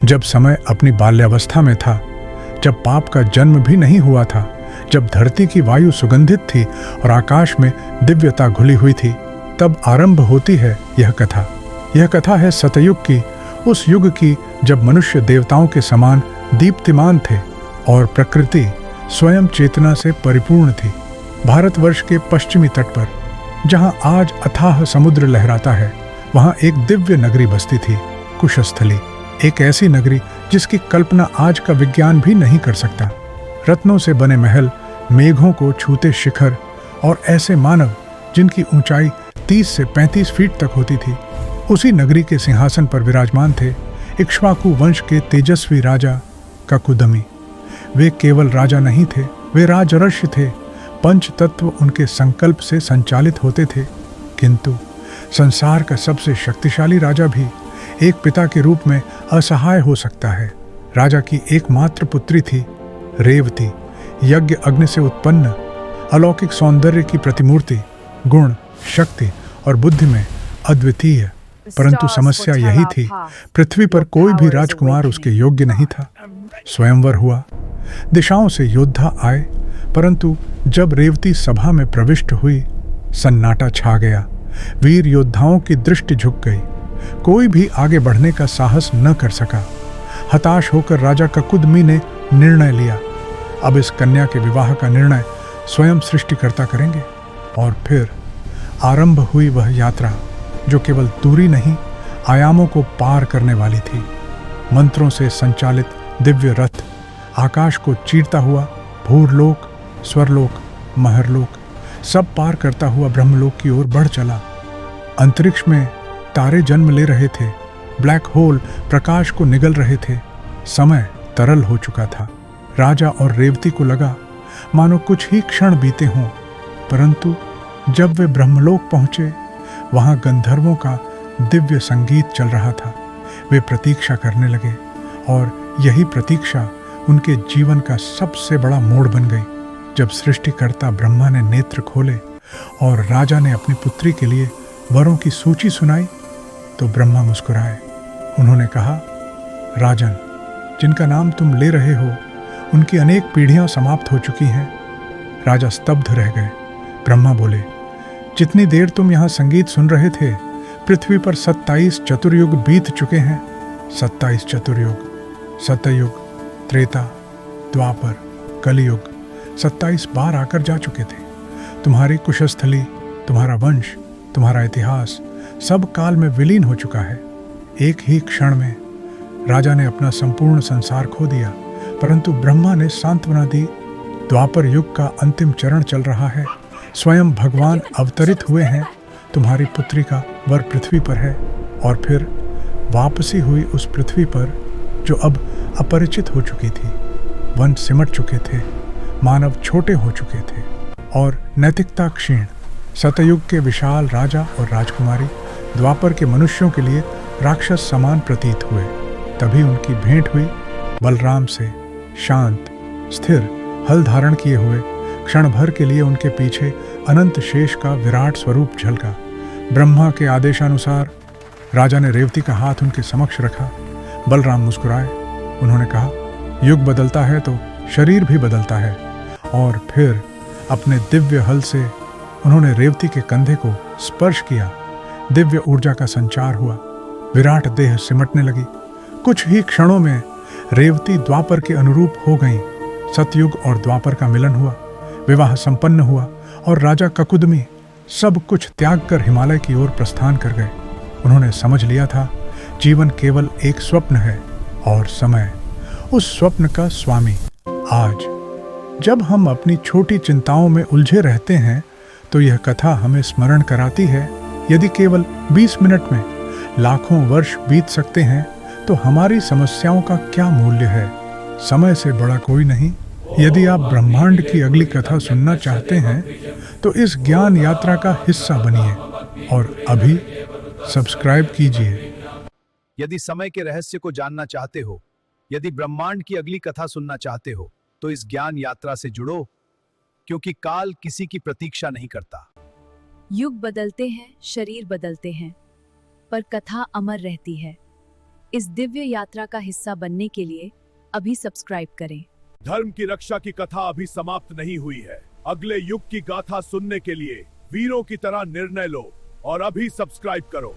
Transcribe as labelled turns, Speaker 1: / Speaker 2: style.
Speaker 1: जब समय अपनी बाल्यावस्था में था, जब पाप का जन्म भी नहीं हुआ था, जब धरती की वायु सुगंधित थी और आकाश में दिव्यता घुली हुई थी, तब आरंभ होती है यह कथा। यह कथा है सतयुग की, उस युग की जब मनुष्य देवताओं के समान दीप्तिमान थे और प्रकृति स्वयं चेतना से परिपूर्ण थी। भारतवर्ष के पश्चिमी तट पर, जहां आज अथाह समुद्र लहराता है, वहां एक दिव्य नगरी बसती थी, कुशस्थली। एक ऐसी नगरी जिसकी कल्पना आज का विज्ञान भी नहीं कर सकता। रत्नों से बने महल, मेघों को छूते शिखर और ऐसे मानव जिनकी ऊंचाई 30 से 35 फीट तक होती थी। उसी नगरी के सिंहासन पर विराजमान थे इक्ष्वाकु वंश के तेजस्वी राजा ककुदमी। वे केवल राजा नहीं थे, वे राजर्षि थे। पंच तत्व उनके संकल्प से संचालित होते थे। किंतु संसार का सबसे शक्तिशाली राजा भी एक पिता के रूप में असहाय हो सकता है। राजा की एकमात्र पुत्री थी रेवती, यज्ञ अग्नि से उत्पन्न, अलौकिक सौंदर्य की प्रतिमूर्ति, गुण, शक्ति और बुद्धि में अद्वितीय। परंतु समस्या यही थी, पृथ्वी पर कोई भी राजकुमार उसके योग्य नहीं था। स्वयंवर हुआ, दिशाओं से योद्धा आए, परंतु जब रेवती सभा में प्रविष्ट हुई, सन्नाटा छा गया। वीर योद्धाओं की दृष्टि झुक गई। कोई भी आगे बढ़ने का साहस न कर सका। हताश होकर राजा ककुदमी ने निर्णय लिया, अब इस कन्या के विवाह का निर्णय स्वयं सृष्टिकर्ता करेंगे। और फिर आरंभ हुई वह यात्रा जो केवल दूरी नहीं, आयामों को पार करने वाली थी। मंत्रों से संचालित दिव्य रथ आकाश को चीरता हुआ भूरलोक, स्वरलोक, महरलोक सब पार करता हुआ ब्रह्मलोक की ओर बढ़ चला। अंतरिक्ष में तारे जन्म ले रहे थे, ब्लैक होल प्रकाश को निगल रहे थे। समय तरल हो चुका था। राजा और रेवती को लगा मानो कुछ ही क्षण बीते हों, परंतु जब वे ब्रह्मलोक पहुंचे, वहां गंधर्वों का दिव्य संगीत चल रहा था। वे प्रतीक्षा करने लगे और यही प्रतीक्षा उनके जीवन का सबसे बड़ा मोड़ बन गई। जब सृष्टिकर्ता ब्रह्मा ने नेत्र खोले और राजा ने अपनी पुत्री के लिए वरों की सूची सुनाई, तो ब्रह्मा मुस्कुराए। उन्होंने कहा, राजन, जिनका नाम तुम ले रहे हो, उनकी अनेक पीढ़ियां समाप्त हो चुकी हैं। राजा स्तब्ध रह गए। ब्रह्मा बोले, जितनी देर तुम यहाँ संगीत सुन रहे थे, पृथ्वी पर 27 चतुर्युग बीत चुके हैं। 27 चतुर्युग, सतयुग, त्रेता, द्वापर, कलियुग 27 बार आकर जा चुके थे। तुम्हारी कुशस्थली, तुम्हारा वंश, तुम्हारा इतिहास सब काल में विलीन हो चुका है। एक ही क्षण में राजा ने अपना संपूर्ण संसार खो दिया, परंतु ब्रह्मा ने सांत्वना दी। द्वापर युग का अंतिम चरण चल रहा है। स्वयं भगवान अवतरित हुए हैं। तुम्हारी पुत्री का वर पृथ्वी पर है। और फिर वापसी हुई उस पृथ्वी पर जो अब अपरिचित हो चुकी थी। वन सिमट चुके थे, मानव छोटे हो चुके थे और नैतिकता क्षीण। सतयुग के विशाल राजा और राजकुमारी द्वापर के मनुष्यों के लिए राक्षस समान प्रतीत हुए। तभी उनकी भेंट हुई बलराम से। शांत, स्थिर, हल धारण किए हुए, क्षण भर के लिए उनके पीछे अनंत शेष का विराट स्वरूप झलका। ब्रह्मा के आदेशानुसार राजा ने रेवती का हाथ उनके समक्ष रखा। बलराम मुस्कुराए। उन्होंने कहा, युग बदलता है तो शरीर भी बदलता है। और फिर अपने दिव्य हल से उन्होंने रेवती के कंधे को स्पर्श किया। दिव्य ऊर्जा का संचार हुआ। विराट देह सिमटने लगी। कुछ ही क्षणों में रेवती द्वापर के अनुरूप हो गईं। सतयुग और द्वापर का मिलन हुआ, विवाह संपन्न हुआ और राजा ककुदमी सब कुछ त्याग कर हिमालय की ओर प्रस्थान कर गए। उन्होंने समझ लिया था, जीवन केवल एक स्वप्न है और समय उस स्वप्न का स्वामी। आज जब हम अपनी छोटी चिंताओं में उलझे रहते हैं, तो यह कथा हमें स्मरण कराती है, यदि केवल 20 मिनट में लाखों वर्ष बीत सकते हैं, तो हमारी समस्याओं का क्या मूल्य है। समय से बड़ा कोई नहीं। यदि आप ब्रह्मांड की अगली कथा सुनना चाहते हैं, तो इस ज्ञान यात्रा का हिस्सा बनिए और अभी सब्सक्राइब कीजिए।
Speaker 2: यदि समय के रहस्य को जानना चाहते हो, यदि ब्रह्मांड की अगली कथा सुनना चाहते हो, तो इस ज्ञान यात्रा से जुड़ो, क्योंकि काल किसी की प्रतीक्षा नहीं करता।
Speaker 3: युग बदलते हैं, शरीर बदलते हैं, पर कथा अमर रहती है। इस दिव्य यात्रा का हिस्सा बनने के लिए अभी सब्सक्राइब करें।
Speaker 2: धर्म की रक्षा की कथा अभी समाप्त नहीं हुई है। अगले युग की गाथा सुनने के लिए वीरों की तरह निर्णय लो और अभी सब्सक्राइब करो।